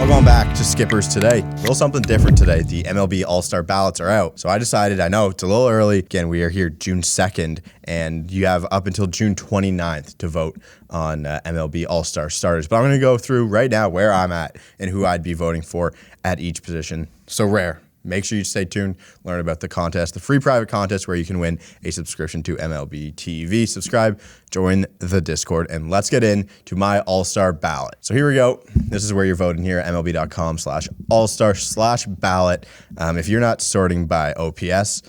Welcome back to Skippers today. A little something different today. The MLB All-Star ballots are out. So I decided, I know it's a little early. Again, we are here June 2nd, and you have up until June 29th to vote on MLB All-Star starters. But I'm going to go through right now where I'm at and who I'd be voting for at each position. So rare. Make sure you stay tuned, learn about the contest, the free private contest where you can win a subscription to MLB TV. Subscribe, join the Discord, and let's get into my All-Star ballot. So here we go. This is where you're voting here, MLB.com/All-Star/ballot. If you're not sorting by OPS,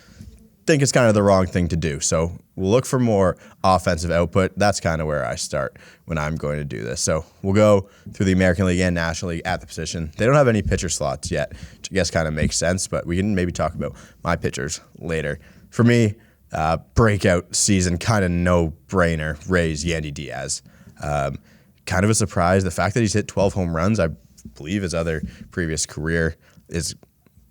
think it's kind of the wrong thing to do. So we'll look for more offensive output. That's kind of where I start when I'm going to do this. So we'll go through the American League and National League at the position. They don't have any pitcher slots yet, which I guess kind of makes sense, but we can maybe talk about my pitchers later. For me, breakout season, kind of no-brainer, Rays, Yandy Diaz. Kind of a surprise. The fact that he's hit 12 home runs, I believe his other previous career is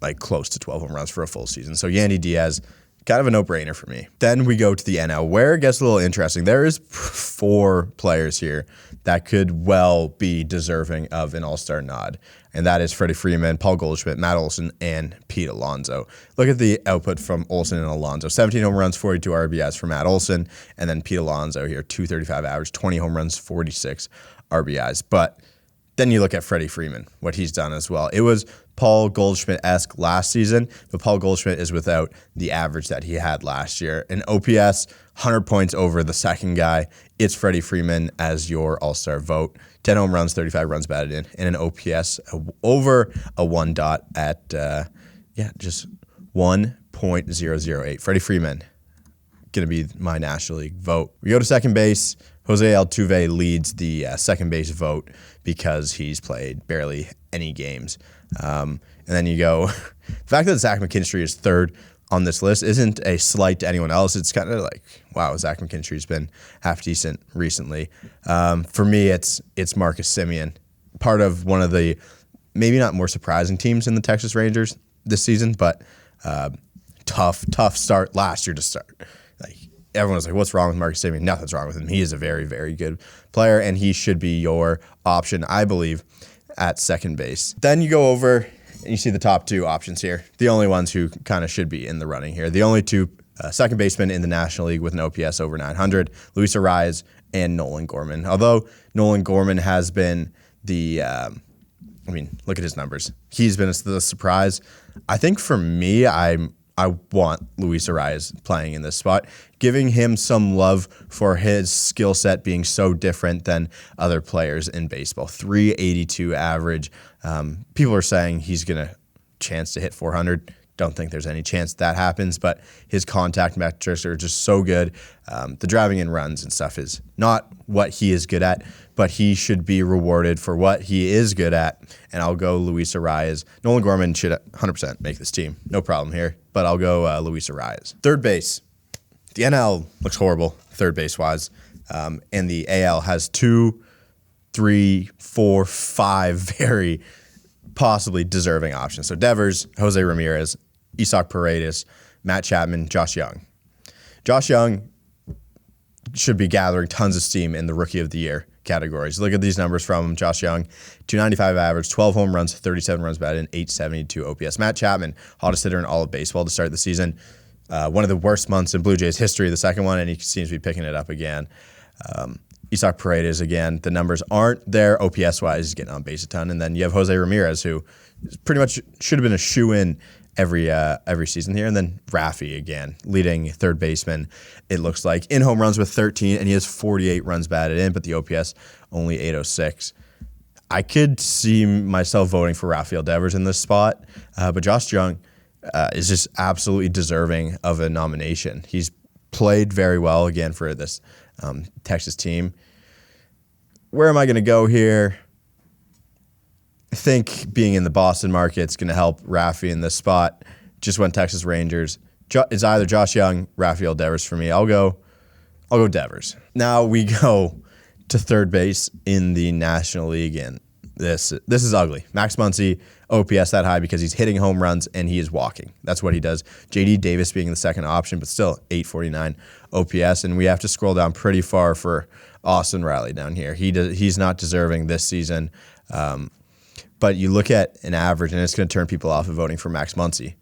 like close to 12 home runs for a full season. So Yandy Diaz, kind of a no-brainer for me. Then we go to the NL, where it gets a little interesting. There is 4 players here that could well be deserving of an All-Star nod, and that is Freddie Freeman, Paul Goldschmidt, Matt Olson, and Pete Alonso. Look at the output from Olson and Alonso. 17 home runs, 42 RBIs for Matt Olson, and then Pete Alonso here, 235 average, 20 home runs, 46 RBIs. But then you look at Freddie Freeman, what he's done as well. It was Paul Goldschmidt-esque last season, but Paul Goldschmidt is without the average that he had last year. An OPS, 100 points over the second guy. It's Freddie Freeman as your All-Star vote. 10 home runs, 35 runs batted in, and an OPS over a 1 dot at, just 1.008. Freddie Freeman, going to be my National League vote. We go to second base. Jose Altuve leads the second base vote because he's played barely any games. And then you go, the fact that Zach McKinstry is third on this list isn't a slight to anyone else. It's kind of like, wow, Zach McKinstry's been half decent recently. For me, it's Marcus Semien, part of one of the maybe not more surprising teams in the Texas Rangers this season, but tough start last year to start. Like, everyone was like, what's wrong with Marcus Semien? Nothing's wrong with him. He is a very, very good player, and he should be your option, I believe, at second base. Then you go over, and you see the top 2 options here. The only ones who kind of should be in the running here. The only 2 second basemen in the National League with an OPS over 900, Luis Arraez and Nolan Gorman. Although Nolan Gorman has been the, look at his numbers. He's been the surprise. I think for me, I want Luis Arraez playing in this spot, giving him some love for his skill set being so different than other players in baseball. 382 average. People are saying he's going to chance to hit 400. Don't think there's any chance that happens, but his contact metrics are just so good. The driving in runs and stuff is not what he is good at, but he should be rewarded for what he is good at, and I'll go Luis Arraez. Nolan Gorman should 100% make this team. No problem here, but I'll go Luis Arraez. Third base. The NL looks horrible, third base-wise, and the AL has 2, 3, 4, 5 very possibly deserving options. So Devers, Jose Ramirez, Isaac Paredes, Matt Chapman, Josh Young. Josh Young should be gathering tons of steam in the Rookie of the Year categories. Look at these numbers from Josh Young. 295 average, 12 home runs, 37 runs batted in, 872 OPS. Matt Chapman, hottest hitter in all of baseball to start the season. One of the worst months in Blue Jays history, the second one, and he seems to be picking it up again. Isaac Paredes, again, the numbers aren't there OPS-wise. He's getting on base a ton. And then you have Jose Ramirez, who pretty much should have been a shoo-in every season here. And then Rafi, again, leading third baseman, it looks like, in home runs with 13, and he has 48 runs batted in, but the OPS only 806. I could see myself voting for Rafael Devers in this spot, but Josh Young is just absolutely deserving of a nomination. He's played very well, again, for this Texas team. Where am I going to go here? I think being in the Boston market is going to help Rafi in this spot. Just went Texas Rangers. It's either Josh Young, Rafael Devers for me. I'll go Devers. Now we go to third base in the National League, and this is ugly. Max Muncy, OPS that high because he's hitting home runs and he is walking. That's what he does. J.D. Davis being the second option, but still 849 OPS, and we have to scroll down pretty far for Austin Riley down here. He's not deserving this season. But you look at an average, and it's going to turn people off of voting for Max Muncy.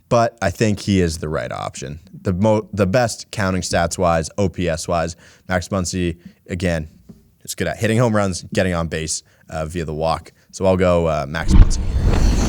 But I think he is the right option. The best counting stats-wise, OPS-wise, Max Muncy, again, is good at hitting home runs, getting on base via the walk. So I'll go Max Muncy.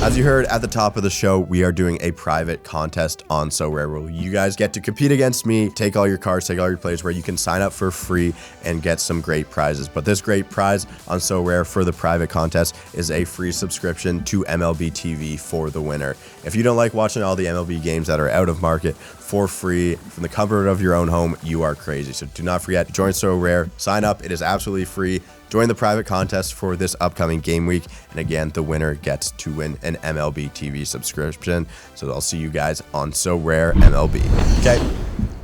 As you heard at the top of the show, we are doing a private contest on So Rare where you guys get to compete against me, take all your cards, take all your plays, where you can sign up for free and get some great prizes. But this great prize on So Rare for the private contest is a free subscription to MLB TV for the winner. If you don't like watching all the MLB games that are out of market for free from the comfort of your own home, you are crazy. So do not forget, join So Rare, sign up. It is absolutely free. Join the private contest for this upcoming game week. And again, the winner gets to win an MLB TV subscription. So I'll see you guys on So Rare MLB. Okay,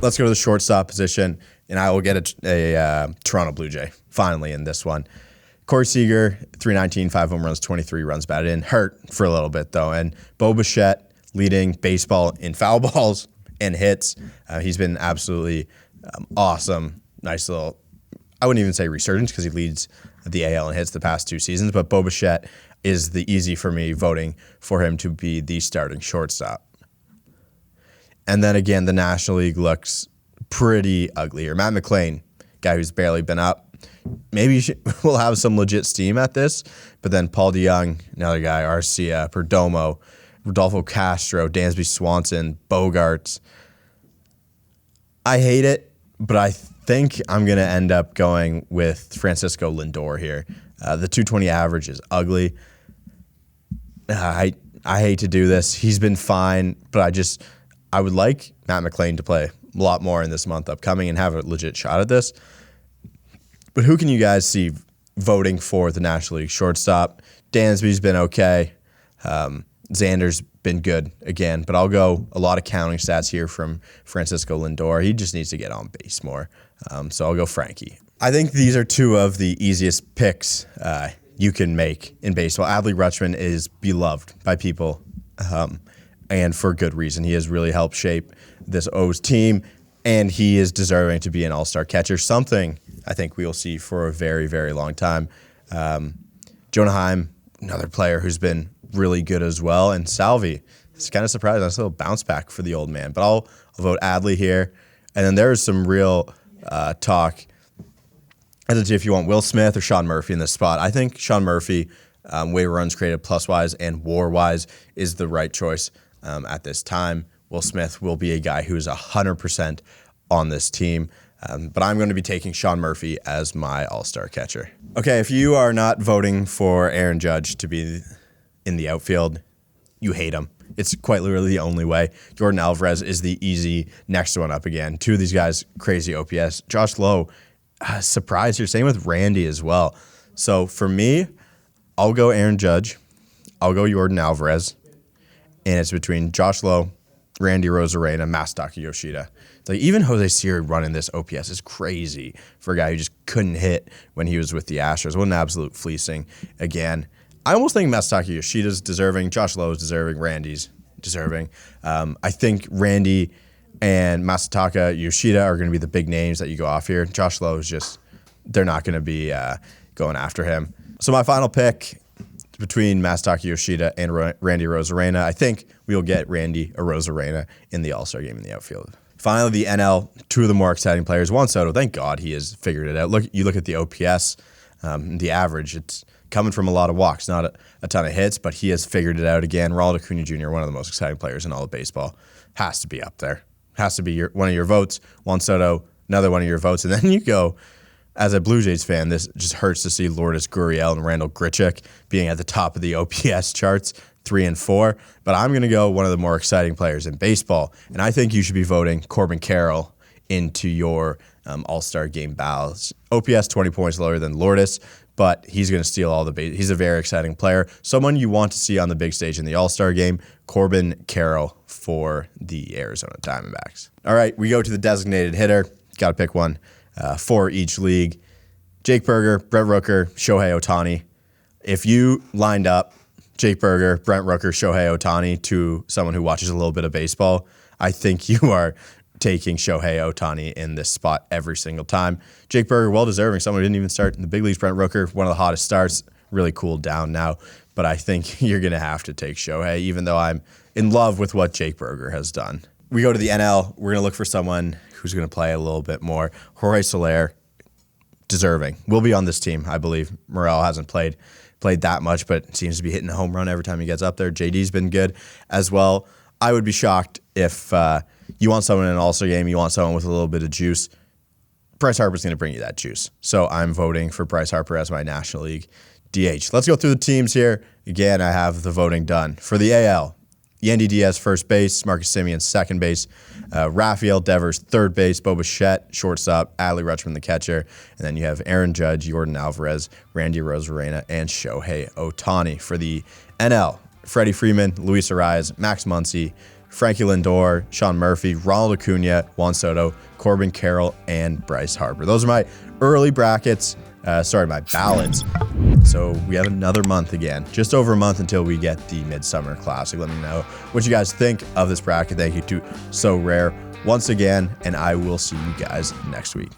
let's go to the shortstop position. And I will get a Toronto Blue Jay finally in this one. Corey Seager, 319, 5 home runs, 23 runs batted in. Hurt for a little bit, though. And Bo Bichette leading baseball in foul balls and hits. He's been absolutely awesome. Nice little, I wouldn't even say resurgence because he leads the AL in hits the past 2 seasons, but Bo Bichette is the easy for me voting for him to be the starting shortstop. And then again, the National League looks pretty ugly here. Matt McLain, guy who's barely been up. Maybe we'll have some legit steam at this, but then Paul DeYoung, another guy, Arcia, Perdomo, Rodolfo Castro, Dansby Swanson, Bogarts. I hate it, but I think I'm going to end up going with Francisco Lindor here. The 220 average is ugly. I hate to do this. He's been fine, but I would like Matt McLain to play a lot more in this month upcoming and have a legit shot at this. But who can you guys see voting for the National League shortstop? Dansby's been okay. Xander's been good again, but I'll go a lot of counting stats here from Francisco Lindor. He just needs to get on base more. So I'll go Frankie. I think these are 2 of the easiest picks you can make in baseball. Adley Rutschman is beloved by people, and for good reason. He has really helped shape this O's team, and he is deserving to be an all-star catcher, something I think we will see for a very, very long time. Jonah Heim, another player who's been really good as well, and Salvi. It's kind of surprising. That's a little bounce back for the old man, but I'll vote Adley here. And then there's some real talk as to if you want Will Smith or Sean Murphy in this spot. I think Sean Murphy, way runs created plus-wise and war-wise, is the right choice at this time. Will Smith will be a guy who is 100% on this team. But I'm going to be taking Sean Murphy as my all-star catcher. Okay, if you are not voting for Aaron Judge to be in the outfield, you hate him. It's quite literally the only way. Jordan Alvarez is the easy next one up again. 2 of these guys, crazy OPS. Josh Lowe, surprise here. Same with Randy as well. So for me, I'll go Aaron Judge. I'll go Jordan Alvarez. And it's between Josh Lowe, Randy Rosarena, Masataka Yoshida. Like even Jose Siri running this OPS is crazy for a guy who just couldn't hit when he was with the Astros. What an absolute fleecing. Again, I almost think Masataka Yoshida's deserving. Josh Lowe is deserving. Randy's deserving. I think Randy and Masataka Yoshida are going to be the big names that you go off here. Josh Lowe is just, they're not going to be going after him. So my final pick between Masataka Yoshida and Randy Rosarena, I think we'll get Randy or Rosarena in the All-Star game in the outfield. Finally, the NL, 2 of the more exciting players. Juan Soto, thank God he has figured it out. You look at the OPS, the average, it's coming from a lot of walks, not a ton of hits, but he has figured it out again. Ronald Acuna Jr., one of the most exciting players in all of baseball, has to be up there. Has to be one of your votes. Juan Soto, another one of your votes. And then you go, as a Blue Jays fan, this just hurts to see Lourdes Gurriel and Randall Grichuk being at the top of the OPS charts, 3 and 4. But I'm going to go one of the more exciting players in baseball, and I think you should be voting Corbin Carroll into your All-Star game ballots. OPS 20 points lower than Lourdes, but he's going to steal all the base. He's a very exciting player. Someone you want to see on the big stage in the All-Star game, Corbin Carroll for the Arizona Diamondbacks. All right, we go to the designated hitter. Got to pick one for each league. Jake Berger, Brent Rooker, Shohei Ohtani. If you lined up Jake Berger, Brent Rooker, Shohei Ohtani to someone who watches a little bit of baseball, I think you are taking Shohei Ohtani in this spot every single time. Jake Berger, well-deserving. Someone who didn't even start in the big leagues. Brent Rooker, one of the hottest starts. really cooled down now. But I think you're going to have to take Shohei, even though I'm in love with what Jake Berger has done. We go to the NL. We're going to look for someone who's going to play a little bit more. Jorge Soler, deserving. Will be on this team, I believe. Morel hasn't played that much, but seems to be hitting a home run every time he gets up there. JD's been good as well. I would be shocked if you want someone in an All-Star game, you want someone with a little bit of juice. Bryce Harper's going to bring you that juice. So I'm voting for Bryce Harper as my National League DH. Let's go through the teams here. Again, I have the voting done. For the AL, Yandy Diaz, first base. Marcus Semien, second base. Rafael Devers, third base. Bo Bichette, shortstop. Adley Rutschman, the catcher. And then you have Aaron Judge, Jordan Alvarez, Randy Rosarena, and Shohei Ohtani. For the NL, Freddie Freeman, Luis Arraez, Max Muncy, Frankie Lindor, Sean Murphy, Ronald Acuna, Juan Soto, Corbin Carroll, and Bryce Harper. Those are my early brackets. My ballots. So we have another month again, just over a month until we get the Midsummer Classic. Let me know what you guys think of this bracket. Thank you to So Rare once again, and I will see you guys next week.